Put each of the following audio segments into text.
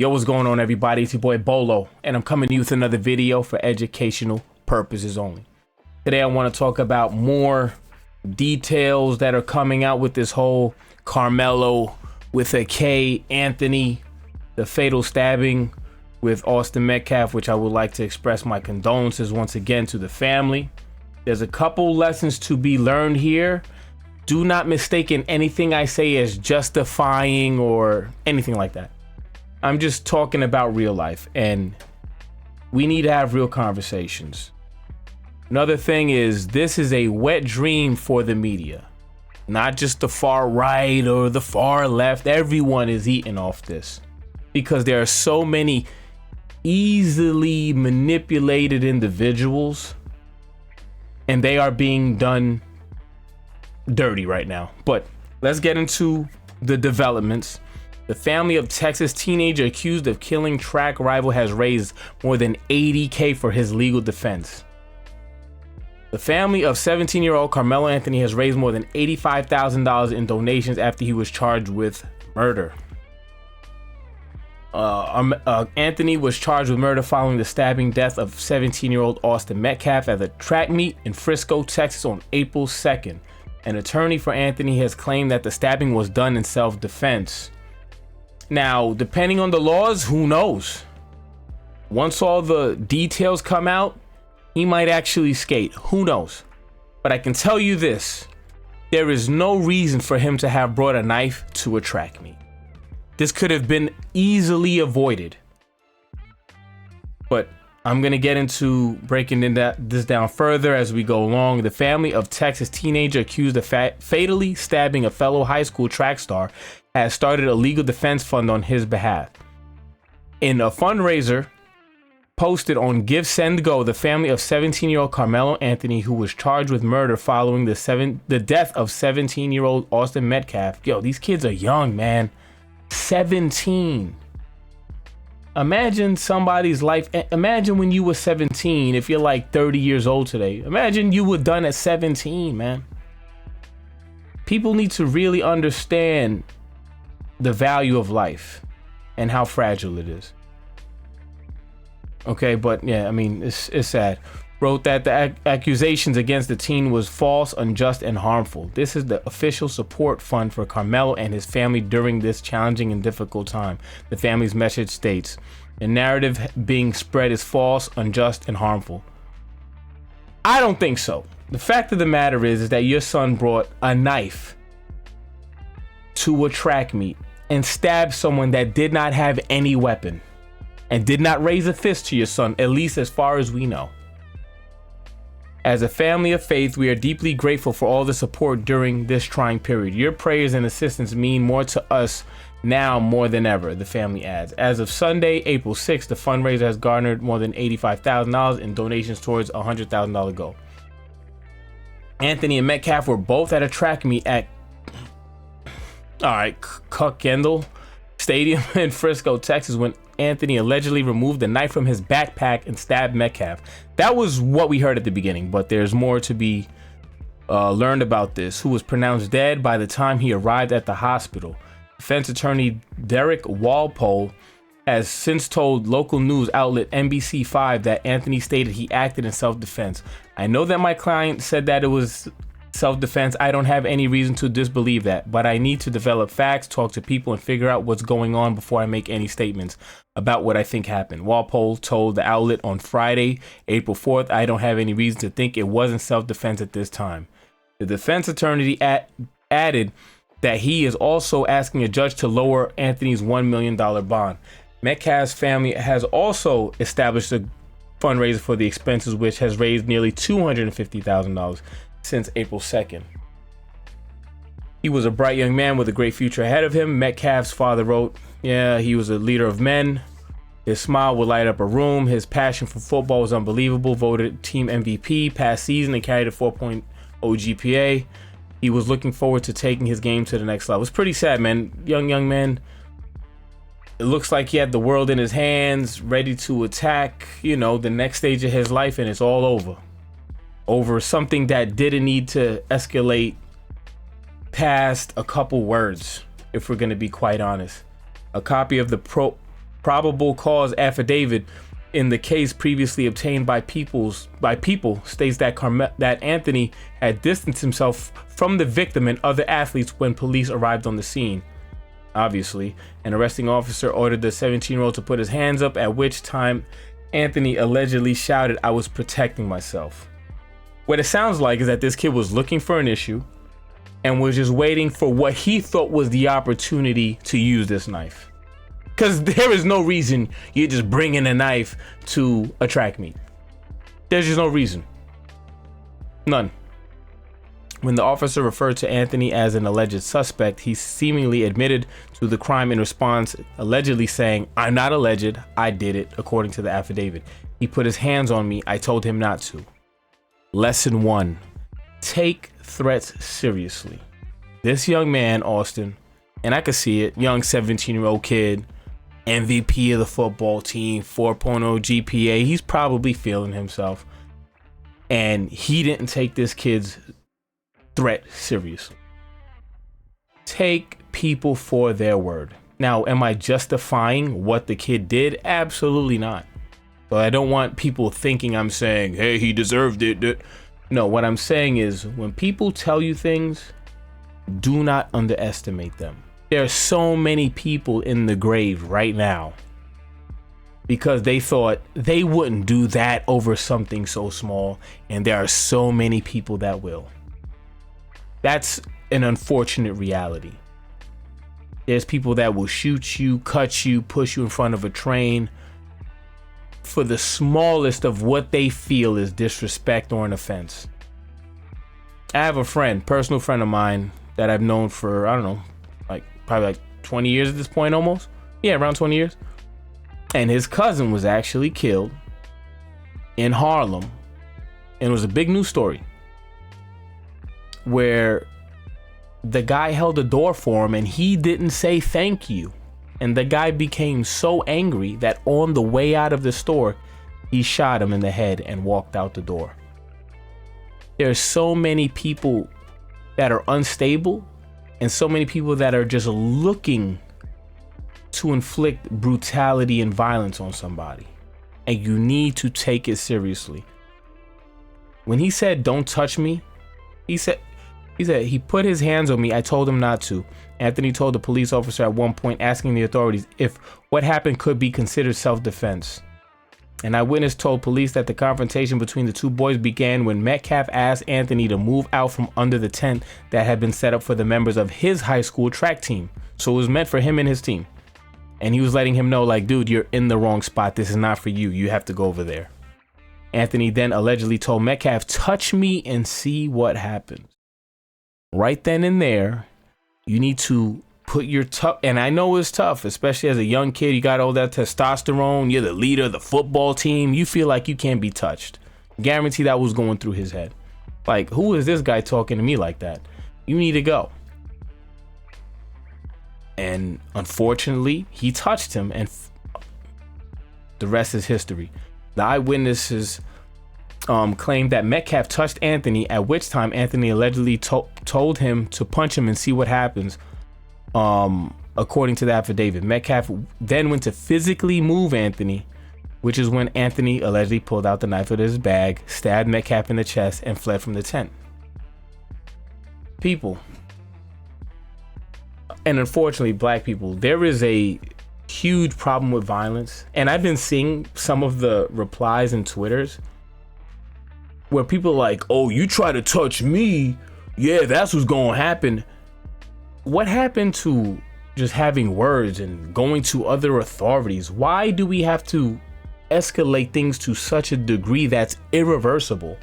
Yo, what's going on, everybody? It's your boy Bolo, and I'm coming to you with another video for educational purposes only. Today I want to talk about more details that are coming out with this whole Carmelo with a K, Anthony, the fatal stabbing with Austin Metcalf, which I would like to express my condolences once again to the family. There's a couple lessons to be learned here. Do not mistake anything I say as justifying or anything like that. I'm just talking about real life, and we need to have real conversations. Another thing is, this is a wet dream for the media, not just the far right or the far left. Everyone is eating off this because there are so many easily manipulated individuals, and they are being done dirty right now. But let's get into the developments. The family of Texas teenager accused of killing track rival has raised more than $80,000 for his legal defense. The family of 17-year-old Carmelo Anthony has raised more than $85,000 in donations after he was charged with murder. Anthony was charged with murder following the stabbing death of 17-year-old Austin Metcalf at a track meet in Frisco, Texas on April 2nd. An attorney for Anthony has claimed that the stabbing was done in self-defense. Now, depending on the laws, who knows? Once all the details come out, he might actually skate. Who knows? But I can tell you this. There is no reason for him to have brought a knife to a track meet. This could have been easily avoided. But I'm going to get into breaking this down further as we go along. The family of Texas teenager accused of fatally stabbing a fellow high school track star has started a legal defense fund on his behalf. In a fundraiser posted on Give Send Go, the family of 17-year-old Carmelo Anthony, who was charged with murder following the death of 17-year-old Austin Metcalf. Yo, these kids are young, man. 17. Imagine somebody's life. Imagine when you were 17, if you're like 30 years old today. Imagine you were done at 17, man. People need to really understand the value of life and how fragile it is. Okay, but yeah, I mean, it's sad. Wrote that the accusations against the teen was false, unjust, and harmful. This is the official support fund for Carmelo and his family during this challenging and difficult time. The family's message states, the narrative being spread is false, unjust, and harmful. I don't think so. The fact of the matter is that your son brought a knife to a track meet and stabbed someone that did not have any weapon and did not raise a fist to your son, at least as far as we know. As a family of faith, we are deeply grateful for all the support during this trying period. Your prayers and assistance mean more to us now more than ever, the family adds. As of Sunday, April 6th, the fundraiser has garnered more than $85,000 in donations towards a $100,000 goal. Anthony and Metcalf were both at a track meet at Kendall Stadium in Frisco, Texas, when Anthony allegedly removed the knife from his backpack and stabbed Metcalf. That was what we heard at the beginning, but there's more to be learned about this, who was pronounced dead by the time he arrived at the hospital. Defense attorney Derek Walpole has since told local news outlet NBC5 that Anthony stated he acted in self-defense. I know that my client said that it was self-defense. I don't have any reason to disbelieve that, but I need to develop facts, talk to people, and figure out what's going on before I make any statements about what I think happened. Walpole told the outlet on Friday, April 4th, I don't have any reason to think it wasn't self-defense at this time. The defense attorney added that he is also asking a judge to lower Anthony's $1 million bond. Metcalf's family has also established a fundraiser for the expenses, which has raised nearly $250,000 since April 2nd. He was a bright young man with a great future ahead of him. Metcalf's father wrote, yeah, he was a leader of men. His smile would light up a room. His passion for football was unbelievable. Voted team MVP past season and carried a 4.0 GPA. He was looking forward to taking his game to the next level. It's pretty sad, man. Young man. It looks like he had the world in his hands, ready to attack, the next stage of his life, and it's all over something that didn't need to escalate past a couple words, if we're going to be quite honest. A copy of the probable cause affidavit in the case previously obtained by people states that that Anthony had distanced himself from the victim and other athletes when police arrived on the scene. Obviously, an arresting officer ordered the 17-year-old to put his hands up, at which time Anthony allegedly shouted, "I was protecting myself." What it sounds like is that this kid was looking for an issue and was just waiting for what he thought was the opportunity to use this knife. Because there is no reason you're just bringing a knife to a track meet. There's just no reason. None. When the officer referred to Anthony as an alleged suspect, he seemingly admitted to the crime in response, allegedly saying, "I'm not alleged, I did it," according to the affidavit. "He put his hands on me, I told him not to." Lesson 1. Take threats seriously. This young man, Austin, and I could see it, young 17-year-old kid, MVP of the football team, 4.0 GPA, he's probably feeling himself. And he didn't take this kid's threat seriously. Take people for their word. Now, am I justifying what the kid did? Absolutely not. But I don't want people thinking I'm saying, hey, he deserved it. No, what I'm saying is when people tell you things, do not underestimate them. There are so many people in the grave right now because they thought they wouldn't do that over something so small, and there are so many people that will. That's an unfortunate reality. There's people that will shoot you, cut you, push you in front of a train for the smallest of what they feel is disrespect or an offense. I have a friend, personal friend of mine that I've known for, I don't know, probably like 20 years at this point almost. Yeah, around 20 years. And his cousin was actually killed in Harlem. And it was a big news story where the guy held the door for him and he didn't say thank you. And the guy became so angry that on the way out of the store, he shot him in the head and walked out the door. There's so many people that are unstable and so many people that are just looking to inflict brutality and violence on somebody. And you need to take it seriously. When he said, "Don't touch me," he said he put his hands on me, I told him not to. Anthony told the police officer at one point, asking the authorities if what happened could be considered self-defense. An eyewitness told police that the confrontation between the two boys began when Metcalf asked Anthony to move out from under the tent that had been set up for the members of his high school track team. So it was meant for him and his team. And he was letting him know, like, dude, you're in the wrong spot. This is not for you. You have to go over there. Anthony then allegedly told Metcalf, "Touch me and see what happens." Right then and there, you need to put your and I know it's tough, especially as a young kid. You got all that testosterone. You're the leader of the football team. You feel like you can't be touched. Guarantee that was going through his head. Like, who is this guy talking to me like that? You need to go. And unfortunately, he touched him, and the rest is history. The eyewitnesses claimed that Metcalf touched Anthony, at which time Anthony allegedly told him to punch him and see what happens. According to the affidavit, Metcalf then went to physically move Anthony, which is when Anthony allegedly pulled out the knife out of his bag, stabbed Metcalf in the chest, and fled from the tent. People, and unfortunately black people, there is a huge problem with violence. And I've been seeing some of the replies in Twitters where people are like, "Oh, you try to touch me, yeah, that's what's gonna happen." What happened to just having words and going to other authorities? Why do we have to escalate things to such a degree that's irreversible?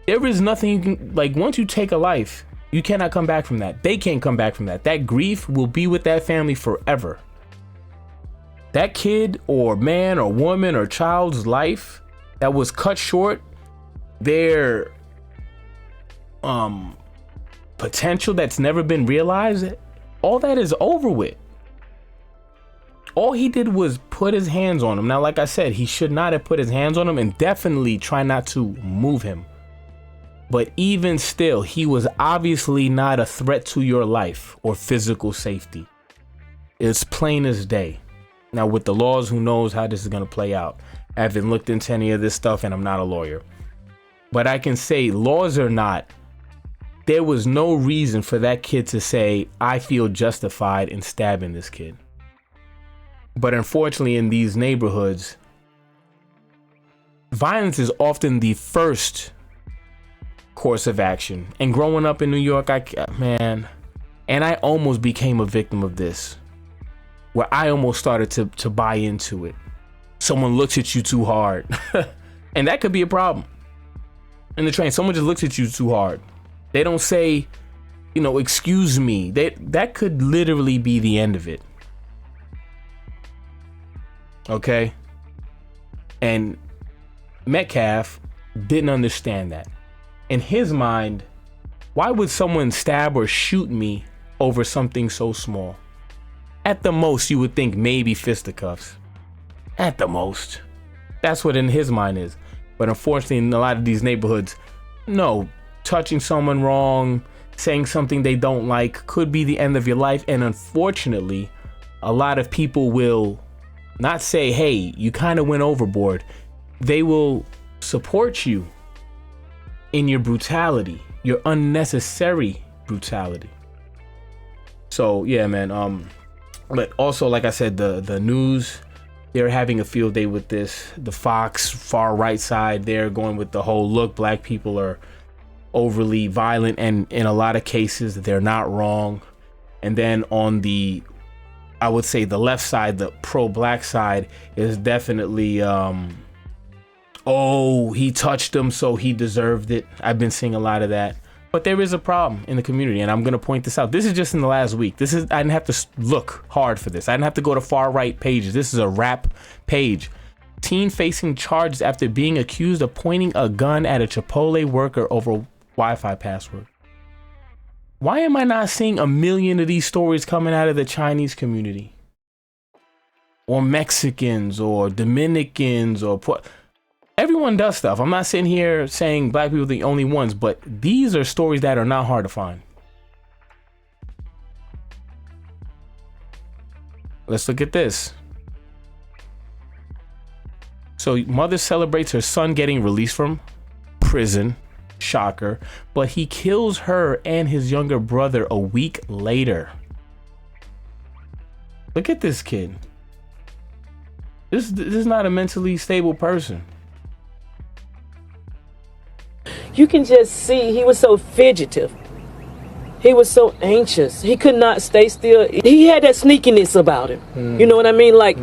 There is nothing you can, like, once you take a life, you cannot come back from that. They can't come back from that. That grief will be with that family forever. That kid or man or woman or child's life that was cut short, their potential that's never been realized, all that is over with. All he did was put his hands on him. Now, like I said, he should not have put his hands on him, and definitely try not to move him. But even still, he was obviously not a threat to your life or physical safety. It's plain as day. Now with the laws, who knows how this is going to play out. I haven't looked into any of this stuff and I'm not a lawyer. But I can say, laws or not, there was no reason for that kid to say, I feel justified in stabbing this kid. But unfortunately, in these neighborhoods, violence is often the first course of action. And growing up in New York, I almost became a victim of this, where I almost started to buy into it. Someone looks at you too hard. And that could be a problem. In the train, someone just looks at you too hard. They don't say, excuse me. That could literally be the end of it. Okay? And Metcalf didn't understand that. In his mind, why would someone stab or shoot me over something so small? At the most, you would think maybe fisticuffs. At the most. That's what in his mind is. But unfortunately, in a lot of these neighborhoods, no, touching someone wrong, saying something they don't like could be the end of your life. And unfortunately, a lot of people will not say, hey, you kind of went overboard. They will support you in your brutality, your unnecessary brutality. So yeah, man. But also, like I said, the news, they're having a field day with this. The Fox far right side, they're going with the whole look, black people are overly violent, and in a lot of cases they're not wrong. And then on the, I would say the left side, the pro-black side, is definitely oh, he touched him so he deserved it. I've been seeing a lot of that. But there is a problem in the community, and I'm going to point this out. This is just in the last week. I didn't have to look hard for this. I didn't have to go to far right pages. This is a rap page. Teen facing charges after being accused of pointing a gun at a Chipotle worker over Wi-Fi password. Why am I not seeing a million of these stories coming out of the Chinese community? Or Mexicans or Dominicans or... Everyone does stuff. I'm not sitting here saying black people are the only ones, but these are stories that are not hard to find. Let's look at this. So mother celebrates her son getting released from prison. Shocker. But he kills her and his younger brother a week later. Look at this kid. This is not a mentally stable person. You can just see he was so fidgetive. He was so anxious. He could not stay still. He had that sneakiness about him. You know what I mean? Like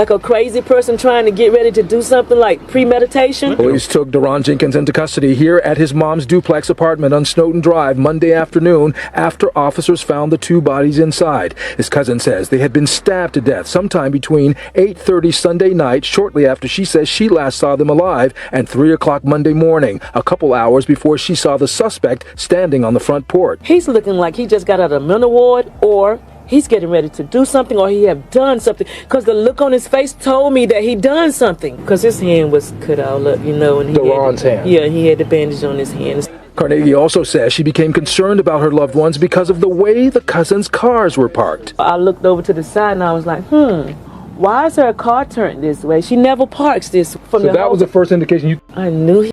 a crazy person trying to get ready to do something, like premeditation. Police took Deron Jenkins into custody here at his mom's duplex apartment on Snowden Drive Monday afternoon after officers found the two bodies inside. His cousin says they had been stabbed to death sometime between 8:30 Sunday night, shortly after she says she last saw them alive, and 3 o'clock Monday morning, a couple hours before she saw the suspect standing on the front porch. He's looking like he just got out of a mental ward, or he's getting ready to do something, or he have done something, because the look on his face told me that he done something, because his hand was cut all up, and Deron's hand. Yeah, he had the bandage on his hand. Carnegie also says she became concerned about her loved ones because of the way the cousins' cars were parked. I looked over to the side and I was like, why is her car turned this way? She never parks this. So that was the first indication I knew.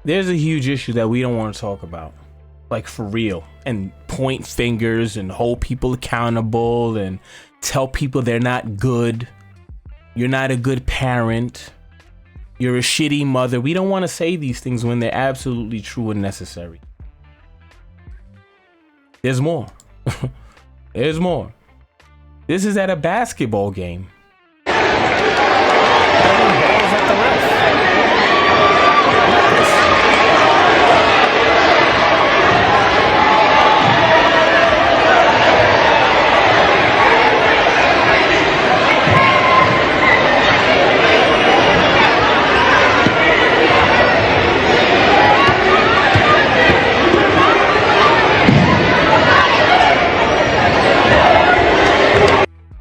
There's a huge issue that we don't want to talk about. Like, for real, and point fingers and hold people accountable and tell people they're not good. You're not a good parent. You're a shitty mother. We don't want to say these things when they're absolutely true and necessary. There's more. There's more. This is at a basketball game.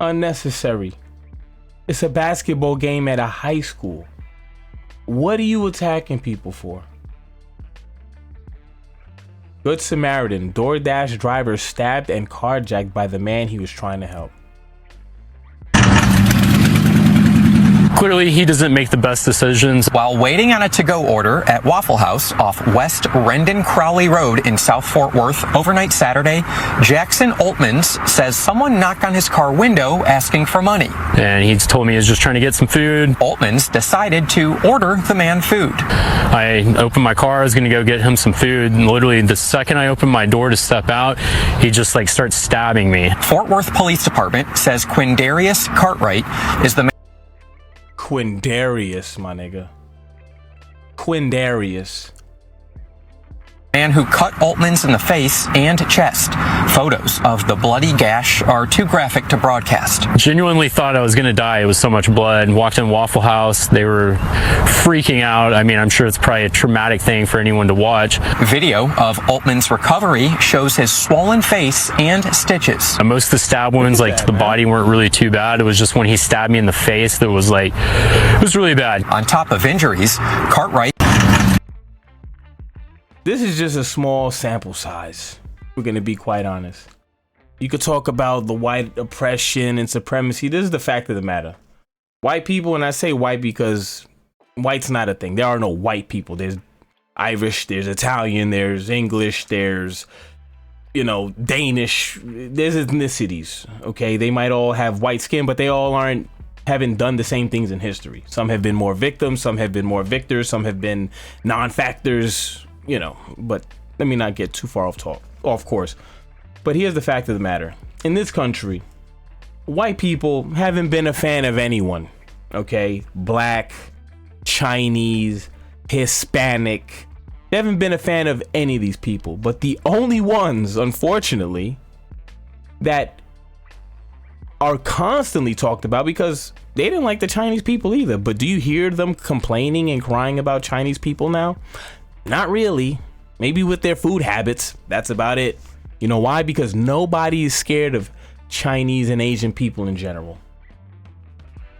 Unnecessary. It's a basketball game at a high school. What are you attacking people for? Good Samaritan, DoorDash driver stabbed and carjacked by the man he was trying to help. Clearly, he doesn't make the best decisions. While waiting on a to-go order at Waffle House off West Rendon Crowley Road in South Fort Worth overnight Saturday, Jackson Oltmans says someone knocked on his car window asking for money. And he's told me he was just trying to get some food. Oltmans decided to order the man food. I opened my car, I was gonna go get him some food, and literally the second I opened my door to step out, he just like starts stabbing me. Fort Worth Police Department says Quindarius Cartwright is the man. Quindarius, my nigga. Quindarius. Man who cut Oltmans in the face and chest. Photos of the bloody gash are too graphic to broadcast. Genuinely thought I was gonna die. It was so much blood. Walked in Waffle House. They were freaking out. I mean, I'm sure it's probably a traumatic thing for anyone to watch. Video of Oltmans' recovery shows his swollen face and stitches. Most of the stab wounds, like to the body, weren't really too bad. It was just when he stabbed me in the face that was like, it was really bad. On top of injuries, Cartwright. This is just a small sample size. We're going to be quite honest. You could talk about the white oppression and supremacy. This is the fact of the matter. White people, and I say white because white's not a thing. There are no white people. There's Irish, there's Italian, there's English, there's, you know, Danish. There's ethnicities, okay? They might all have white skin, but they all haven't done the same things in history. Some have been more victims, some have been more victors, some have been non-factors, you know, but let me not get too far off course. But here's the fact of the matter. In this country, white people haven't been a fan of anyone, okay? Black, Chinese, Hispanic. They haven't been a fan of any of these people. But the only ones, unfortunately, that are constantly talked about, because they didn't like the Chinese people either. But do you hear them complaining and crying about Chinese people now? Not really. Maybe with their food habits. That's about it. You know why? Because nobody is scared of Chinese and Asian people in general.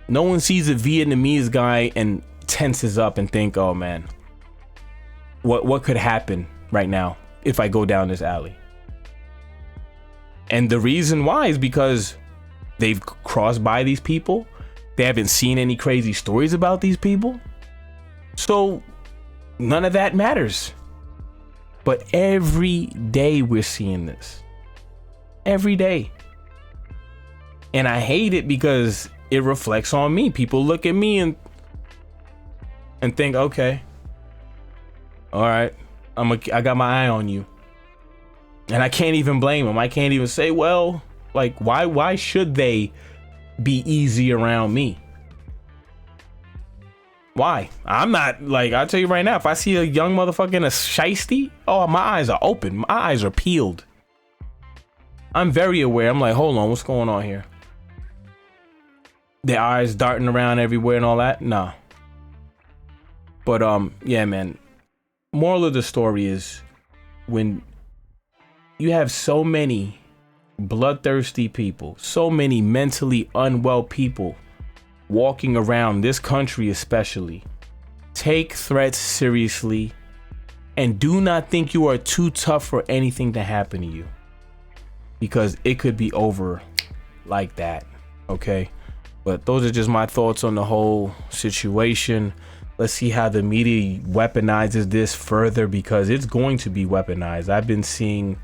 No one sees a Vietnamese guy and tenses up and think, oh man, what could happen right now if I go down this alley? And the reason why is because they've crossed by these people. They haven't seen any crazy stories about these people. So none of that matters. But every day we're seeing this. Every day. And I hate it because it reflects on me. People look at me and think, okay, all right, I got my eye on you. And I can't even blame them. I can't even say, well, like, why should they be easy around me? Why? I'm not, like, I'll tell you right now, if I see a young motherfucker in a shiesty, oh, my eyes are open. My eyes are peeled. I'm very aware. I'm like, hold on, what's going on here? Their eyes darting around everywhere and all that? Nah. But, yeah, man. Moral of the story is, when you have so many bloodthirsty people, so many mentally unwell people walking around this country especially, take threats seriously and do not think you are too tough for anything to happen to you, because it could be over like that, okay? But those are just my thoughts on the whole situation. Let's see how the media weaponizes this further, because it's going to be weaponized. I've been seeing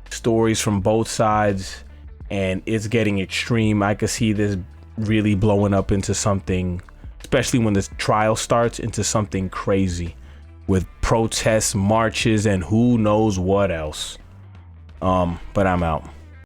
stories from both sides and it's getting extreme. I could see this really blowing up into something, especially when the trial starts, into something crazy with protests, marches, and who knows what else. But I'm out.